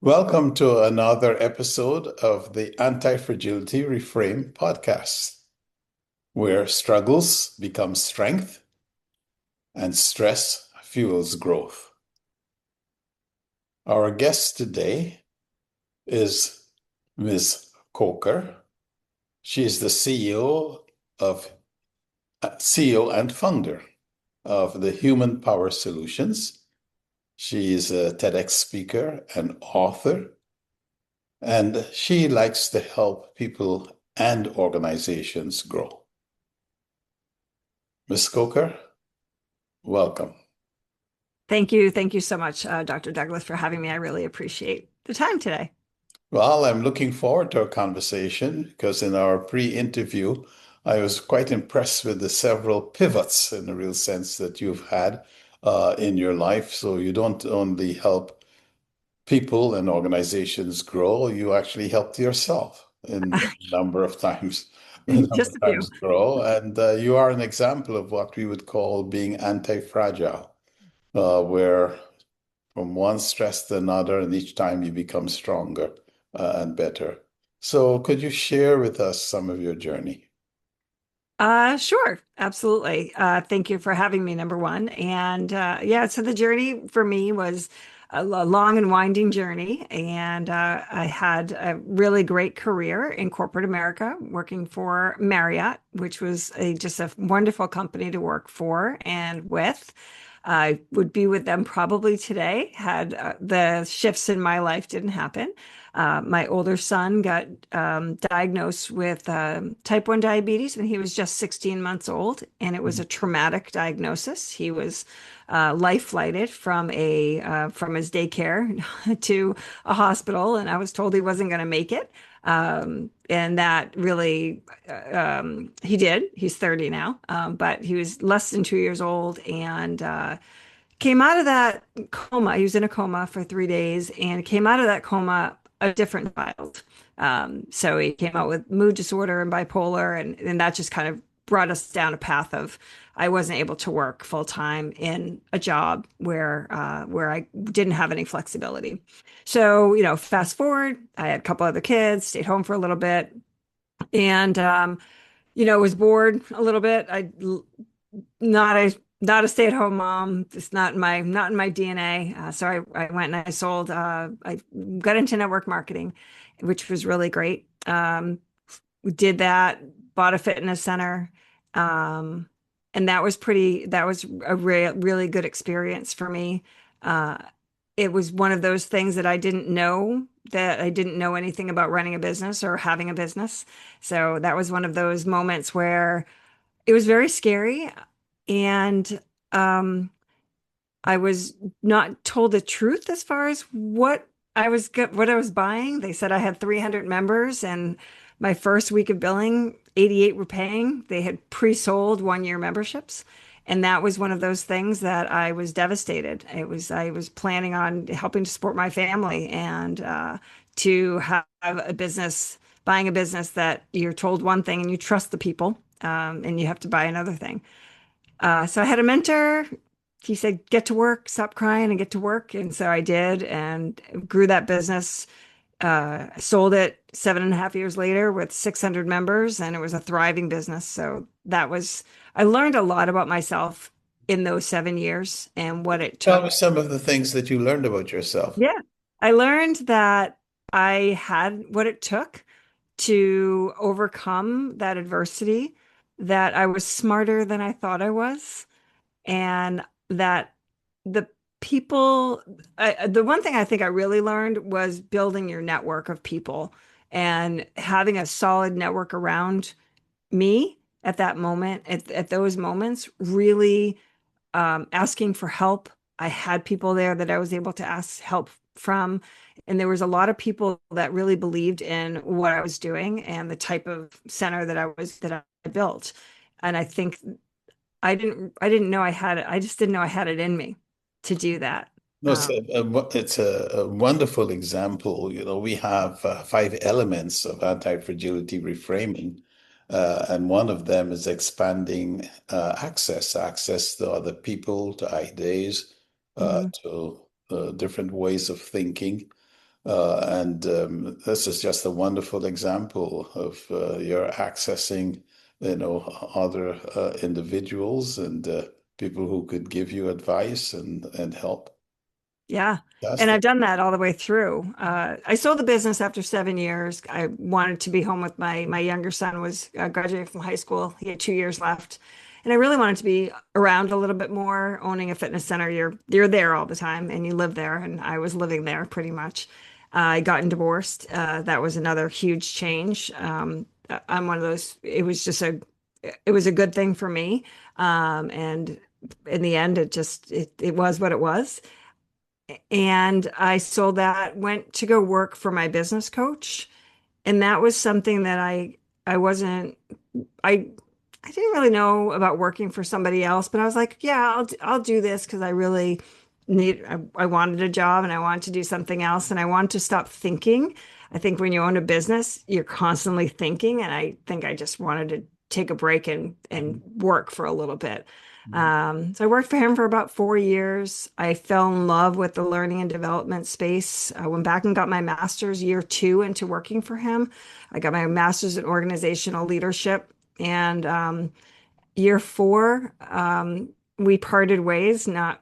Welcome to another episode of the Antifragility Reframe podcast, where struggles become strength and stress fuels growth. Our guest today is Ms. Coker. She is the CEO and founder of the Human Power Solutions. She is a TEDx speaker and author. And she likes to help people and organizations grow. Ms. Coker, welcome. Thank you. Thank you so much, Dr. Douglas, for having me. I really appreciate the time today. Well, I'm looking forward to our conversation because in our pre-interview, I was quite impressed with the several pivots in the real sense that you've had in your life. So you don't only help people and organizations grow, you actually helped yourself in a number of times, a number Just of a few. times grow. And you are an example of what we would call being anti-fragile, where from one stress to another, and each time you become stronger and better. So could you share with us some of your journey? Sure, absolutely. Thank you for having me, number one. And yeah, so the journey for me was a long and winding journey. And I had a really great career in corporate America, working for Marriott, which was just a wonderful company to work for and with. I would be with them probably today had the shifts in my life didn't happen. My older son got diagnosed with type 1 diabetes when he was just 16 months old, and it was a traumatic diagnosis. He was life flighted from his daycare to a hospital, and I was told he wasn't going to make it. And that really, he did. He's 30 now, but he was less than 2 years old and came out of that coma. He was in a coma for 3 days and came out of that coma a different child. So he came out with mood disorder and bipolar, and that just kind of brought us down a path of I wasn't able to work full time in a job where I didn't have any flexibility. So, fast forward, I had a couple other kids, stayed home for a little bit, and was bored a little bit. Not a stay-at-home mom. It's not in my DNA. So I went and I got into network marketing, which was really great. We did that, bought a fitness center. Um, and that was a really good experience for me. Uh, it was one of those things that I didn't know anything about running a business or having a business. So that was one of those moments where it was very scary. And um, I was not told the truth as far as what I was buying. They said I had 300 members, and my first week of billing, 88 were paying. They had pre-sold 1 year memberships. And that was one of those things that I was devastated. I was planning on helping to support my family and to have a business, buying a business that you're told one thing and you trust the people, and you have to buy another thing. So I had a mentor. He said, get to work, stop crying and get to work. And so I did and grew that business. Sold it 7.5 years later with 600 members, and it was a thriving business. So I learned a lot about myself in those 7 years and what it Tell took. me some of the things that you learned about yourself. Yeah. I learned that I had what it took to overcome that adversity, that I was smarter than I thought I was, and that the the one thing I think I really learned was building your network of people and having a solid network around me at that moment, at those moments, really asking for help. I had people there that I was able to ask help from. And there was a lot of people that really believed in what I was doing and the type of center that I built. And I think I didn't know I had it. I just didn't know I had it in me to do that. No, it's a wonderful example. You know, we have five elements of anti-fragility reframing, and one of them is expanding access to other people, to ideas, Mhm. to different ways of thinking. And this is just a wonderful example of your accessing, other individuals and people who could give you advice and help. Yeah. And Fantastic. I've done that all the way through. I sold the business after 7 years. I wanted to be home with my younger son was graduating from high school. He had 2 years left. And I really wanted to be around a little bit more. Owning a fitness center, you're there all the time and you live there. And I was living there pretty much. I gotten divorced. That was another huge change. I'm one of those, it was a good thing for me. And in the end, it was what it was. And I sold that, went to go work for my business coach. And that was something that I wasn't I I didn't really know about working for somebody else, but I was like, yeah, I'll do this because I really I wanted a job and I wanted to do something else and I wanted to stop thinking. I think when you own a business, you're constantly thinking, and I think I just wanted to take a break and work for a little bit. So I worked for him for about 4 years. I fell in love with the learning and development space. I went back and got my master's year two into working for him. I got my master's in organizational leadership. And year four, we parted ways, not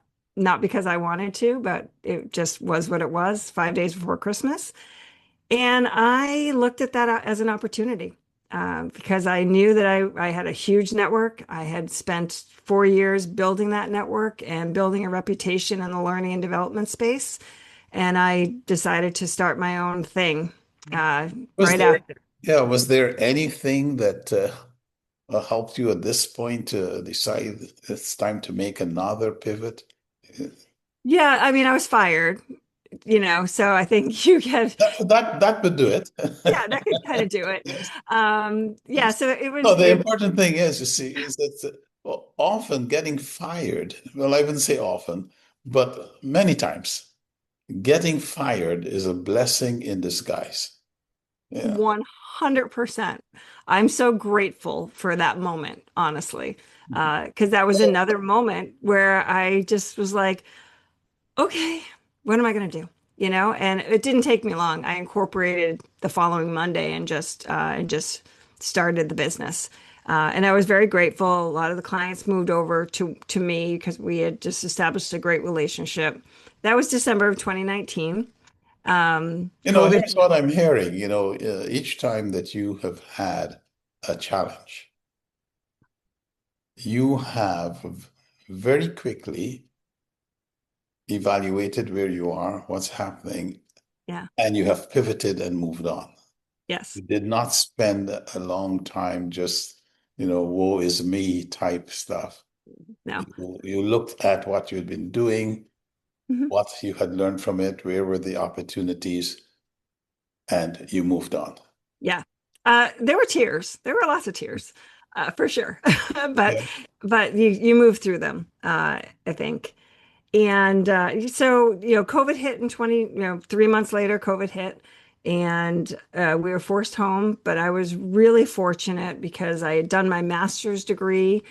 because I wanted to, but it just was what it was, 5 days before Christmas. And I looked at that as an opportunity because I knew that I had a huge network. I had spent 4 years building that network and building a reputation in the learning and development space. And I decided to start my own thing Was right there, after. yeah, was there anything that helped you at this point to decide it's time to make another pivot? Yeah, I mean, I was fired, so I think you get, That would do it. yeah, that could kind of do it. Yes. Yeah, so it No, was, the important thing is, you see, is that often getting fired, well, I wouldn't say often, but many times, getting fired is a blessing in disguise. Yeah. 100%. I'm so grateful for that moment, honestly, because that was Well, another moment where I just was like, okay, what am I going to do? And it didn't take me long. I incorporated the following Monday and just started the business. And I was very grateful. A lot of the clients moved over to me because we had just established a great relationship. That was December of 2019. here's COVID. what I'm hearing, each time that you have had a challenge, you have very quickly evaluated where you are, what's happening, Yeah. and you have pivoted and moved on. Yes. You did not spend a long time just, woe is me type stuff. No. You looked at what you'd been doing, Mhm. what you had learned from it, where were the opportunities, and you moved on. Yeah. There were tears. There were lots of tears, for sure. But Yeah. but you move through them, I think. And so, COVID hit in 20, 3 months later, COVID hit and we were forced home. But I was really fortunate because I had done my master's degree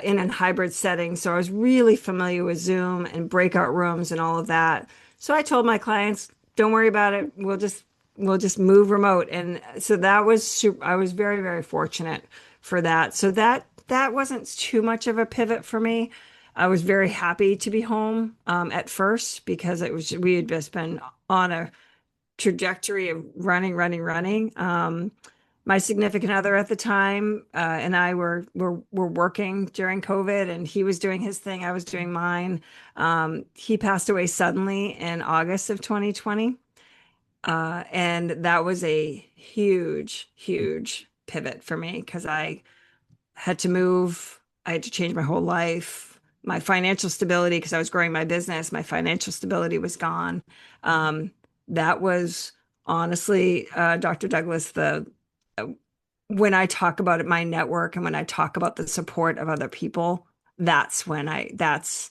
in a hybrid setting. So I was really familiar with Zoom and breakout rooms and all of that. So I told my clients, don't worry about it. We'll just move remote. And so that was super, I was very, very fortunate for that. So that wasn't too much of a pivot for me. I was very happy to be home at first because we had just been on a trajectory of running, running, running. My significant other at the time and I were working during COVID, and he was doing his thing, I was doing mine. He passed away suddenly in August of 2020, and that was a huge, huge pivot for me because I had to move. I had to change my whole life. My financial stability, because I was growing my business, my financial stability was gone. Um, that was honestly, Dr. Douglas, uh, when I talk about it, my network, and when I talk about the support of other people, that's when that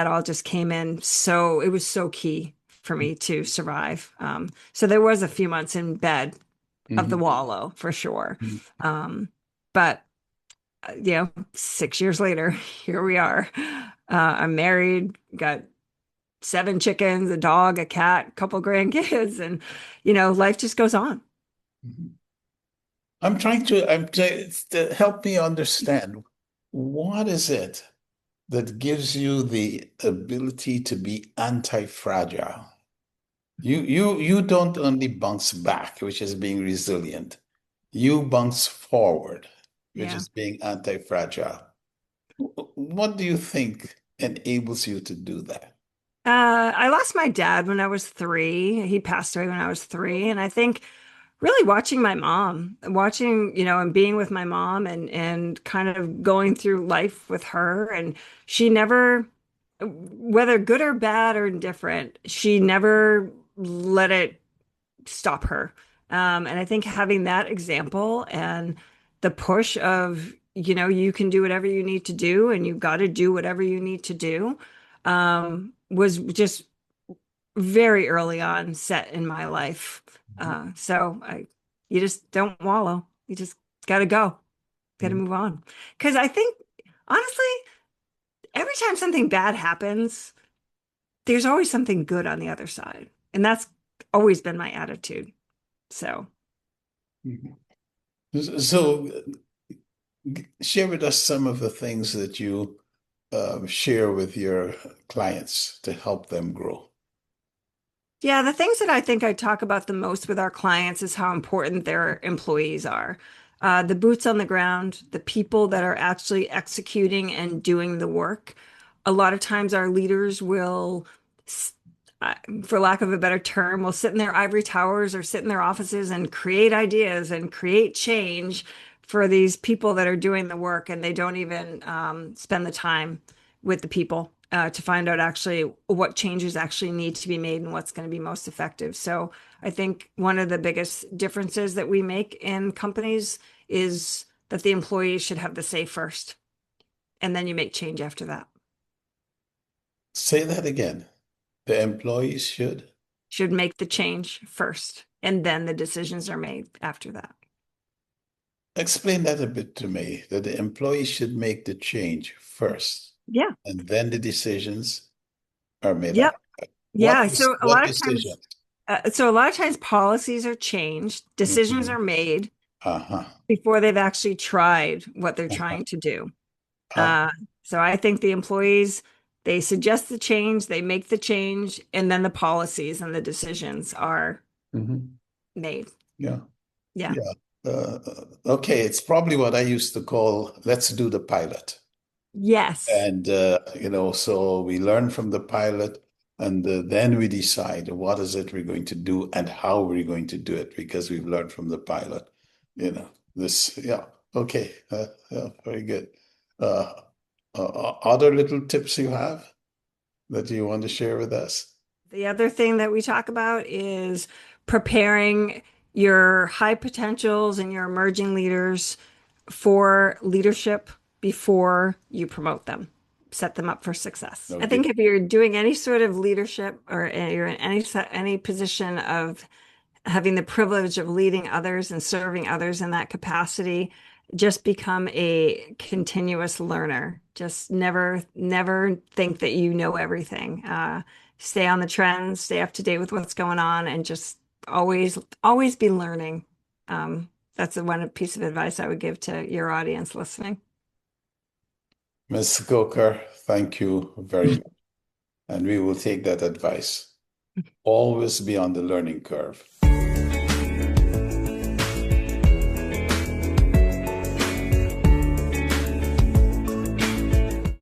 all just came in. So it was so key for me to survive. So there was a few months in bed of the Mhm. wallow for sure. But 6 years later, here we are. I'm married, got 7 chickens, a dog, a cat, a couple grandkids, and life just goes on. Mhm. I'm trying to help me understand what is it that gives you the ability to be anti-fragile? You don't only bounce back, which is being resilient. You bounce forward, which Yeah. is being anti-fragile. What do you think enables you to do that? I lost my dad when I was 3. He passed away when I was 3. And I think really watching my mom, watching, and being with my mom and kind of going through life with her. And she never, whether good or bad or indifferent, she never let it stop her. And I think having that example and the push of, you can do whatever you need to do and you've got to do whatever you need to do, was just very early on set in my life. You just don't wallow. You just got to go, got to Mhm. move on. Because I think, honestly, every time something bad happens, there's always something good on the other side. And that's always been my attitude. So, Mhm. So, share with us some of the things that you share with your clients to help them grow. yeah, the things that I think I talk about the most with our clients is how important their employees are. The boots on the ground, the people that are actually executing and doing the work. A lot of times our leaders will, s- uh, for lack of a better term, will sit in their ivory towers or sit in their offices and create ideas and create change for these people that are doing the work, and they don't even spend the time with the people to find out actually what changes actually need to be made and what's going to be most effective. So I think one of the biggest differences that we make in companies is that the employees should have the say first, and then you make change after that. Say that again. The employees should Should make the change first, and then the decisions are made after that. explain that a bit to me, that the employees should make the change first, Yeah. and then the decisions are made Yep. up. Yeah. So a What lot of decision? times, policies are changed, decisions Mhm. are made Uh-huh. before they've actually tried what they're Uh-huh. trying to do. Uh, Uh, so I think the employees, they suggest the change, they make the change, and then the policies and the decisions are mhm. made. Yeah. Yeah. Yeah. Okay, it's probably what I used to call let's do the pilot. Yes. And so we learn from the pilot, and then we decide what is it we're going to do and how we're going to do it because we've learned from the pilot. Yeah, okay, yeah, very good. Uh, Other little tips you have that you want to share with us? The other thing that we talk about is preparing your high potentials and your emerging leaders for leadership before you promote them, set them up for success. I Okay. think if you're doing any sort of leadership or you're in any position of having the privilege of leading others and serving others in that capacity, just become a continuous learner. Just never think that you know everything. Stay on the trends, stay up to date with what's going on, and just always be learning. That's the one piece of advice I would give to your audience listening. Ms. Coker, thank you very much. And we will take that advice. Always be on the learning curve.